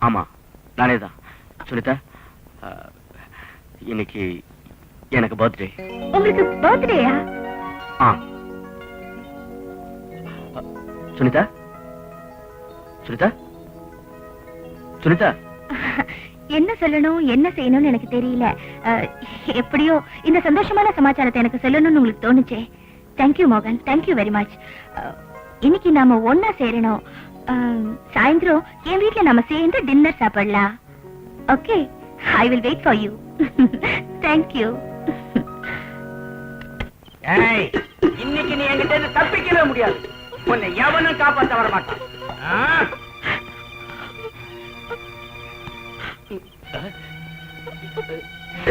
ஆமா, நானே தான். சுனிதா, இன்னைக்கு எனக்கு பர்த்டே. உங்களுக்கு பர்த்டேயா? சுனிதா, சுனிதா, சுனிதா. என்ன சொல்லணும், என்ன செய்யணும்னு எனக்கு தெரியல. எப்படியோ இந்த சந்தோஷமான சமாச்சாரத்தை எனக்கு சொல்லணும்னு உங்களுக்கு தோணுச்சே. தேங்க்யூ மோகன், தேங்க்யூ வெரி மச். இன்னைக்கு நாம ஒன்னா சேரணும். சாயந்தரம் என் வீட்டுல நாம சேர்ந்து டின்னர் சாப்பிடலாம். Okay, I will wait for you. Thank you. இன்னைக்கு நீ என்கிட்ட இருந்து தப்பிக்கவே முடியாது. உன்னை எவனும் காப்பாற்ற வர மாட்டான்.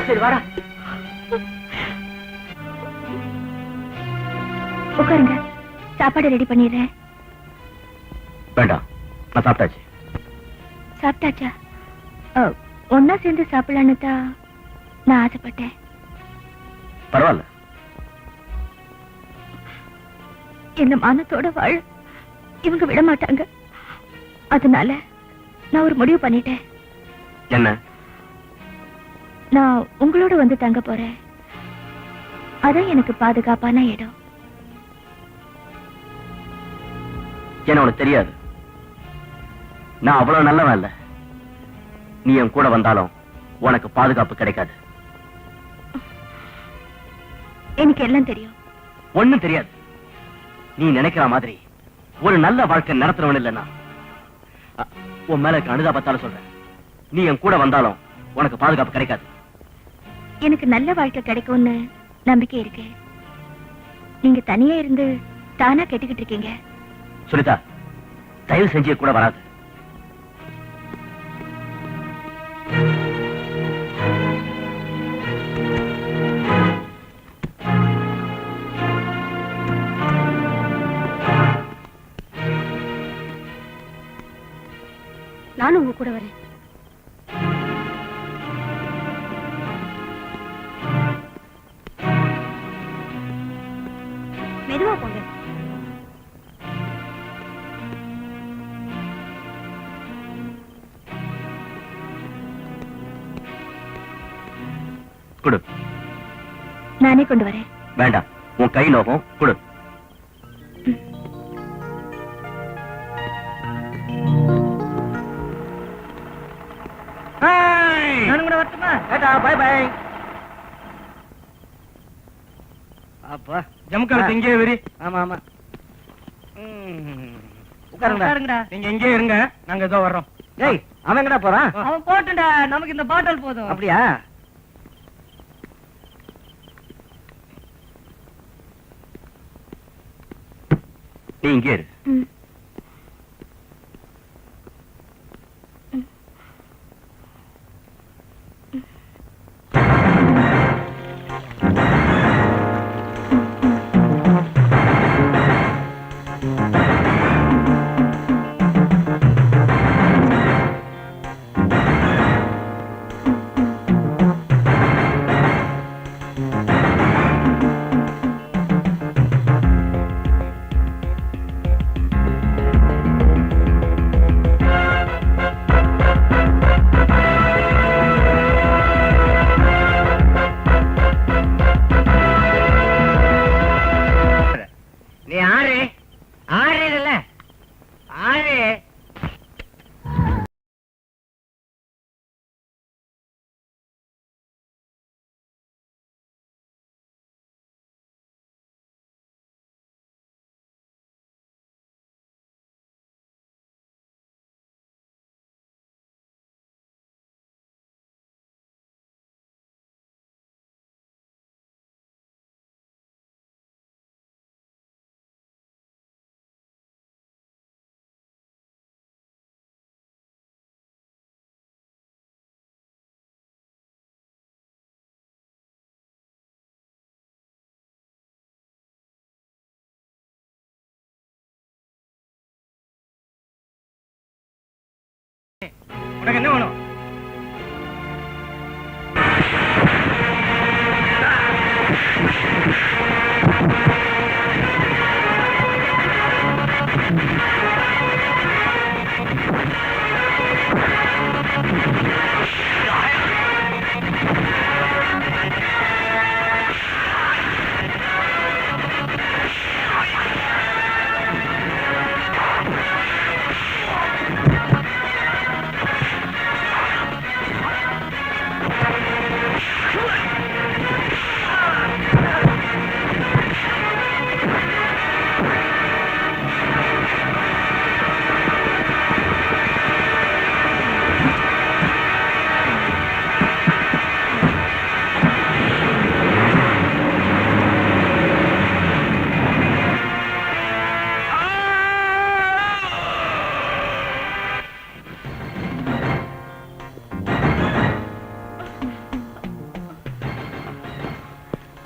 சரி வாடா. உட்காருங்க, சாப்பாடு ரெடி பண்ணிடுறேன். வேண்டாம், நான் சாப்பிட்டாச்சு. சாப்பிட்டாச்சா? ஒன்னா சேர்ந்து சாப்பிடலான்னு தான் நான் ஆசைப்பட்டேன். பரவாயில்ல. என்ன மானத்தோட வாழ இவங்க விட மாட்டாங்க. அதனால நான் ஒரு முடிவு பண்ணிட்டேன். என்ன? நான் உங்களோட வந்து தங்க போறேன். அதான் எனக்கு பாதுகாப்பான இடம். என்ன உனக்கு தெரியாது, நான் அவ்வளவு நல்லவன் இல்ல. நீ என் கூட வந்தாலும் உனக்கு பாதுகாப்பு கிடைக்காது. எனக்கு எல்லாம் தெரியும். ஒண்ணும் தெரியாது. நீ நினைக்கிற மாதிரி ஒரு நல்ல வாழ்க்கை நடத்துறவன் இல்லைன்னா உன் மேல இருக்க அனுதாபத்தால சொல்றேன். நீ என் கூட வந்தாலும் உனக்கு பாதுகாப்பு கிடைக்காது. எனக்கு நல்ல வாழ்க்கை கிடைக்கும்னு நம்பிக்கை இருக்கு. நீங்க தனியா இருந்து தானா கேட்டுக்கிட்டு இருக்கீங்க. சுனிதா, தயவு செஞ்சு கூட வராது. நானும் உங்க கூட வரேன். மெதுவா போங்க. கொடு. நானே கொண்டு வரேன். வேண்டாம், உன் கை நோகம். கொடு. நானும் கூட வரட்டுமா? Tata, bye bye. அப்பா ஜம்கால இங்கே வெறி. ஆமா ஆமா, உட்காருங்கடா. நீங்க இங்கே இருங்க, நாங்க ஏதோ வர்றோம். டேய், அவன் எங்கடா போறான்? அவன் போட்டுடா, நமக்கு இந்த பாட்டில் போதும். அப்படியா? நீ இங்கே இரு.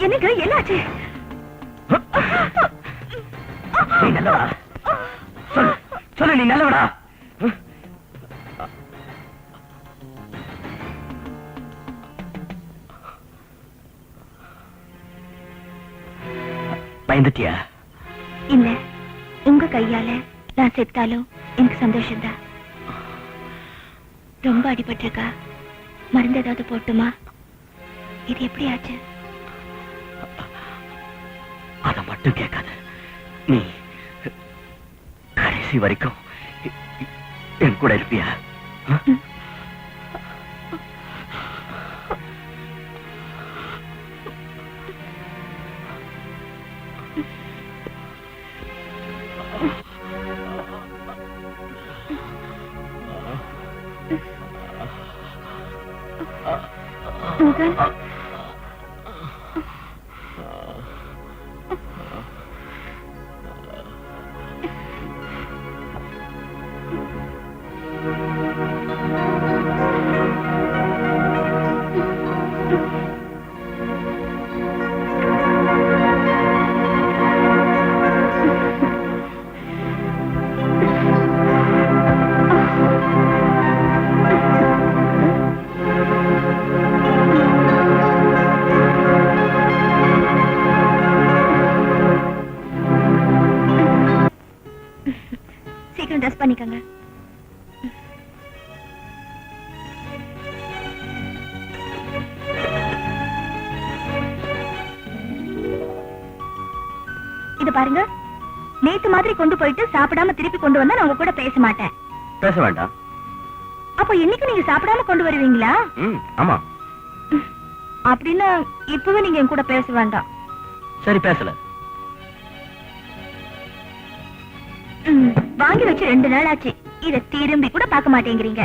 என்னங்க என்னாச்சு? நீ நல்லவடா. சொல்லு சொல்லு, நீ நல்லவடா. பயந்துட்டியா? இல்ல, உங்க கையால நான் செத்தாலும் எனக்கு சந்தோஷம்தான். ரொம்ப அடிபட்டிருக்கா? மருந்து ஏதாவது போட்டுமா? இது எப்படி ஆச்சு? அத மட்டும் கேட்காத. நீ கடைசி வரைக்கும் என் கூட இருப்பியா? மோகன், சீக்கிரம் ட்ரெஸ் பண்ணிக்கங்க. இது பாருங்க, நேத்து மாதிரி கொண்டு போயிட்டு சாப்பிடாம திருப்பி கொண்டு வந்தா நான் உங்க கூட பேச மாட்டேன். பேச வேண்டாம். அப்ப என்னைக்கு நீங்க சாப்பிடாம கொண்டு வருவீங்களா? ஆமா. அப்படின்னு இப்பவே நீங்க என் கூட பேச வேண்டாம். சரி, பேசல. வாங்கி வச்சு 2 நாள் ஆச்சு. இத திரும்பி கூட பார்க்க மாட்டேங்கிறீங்க.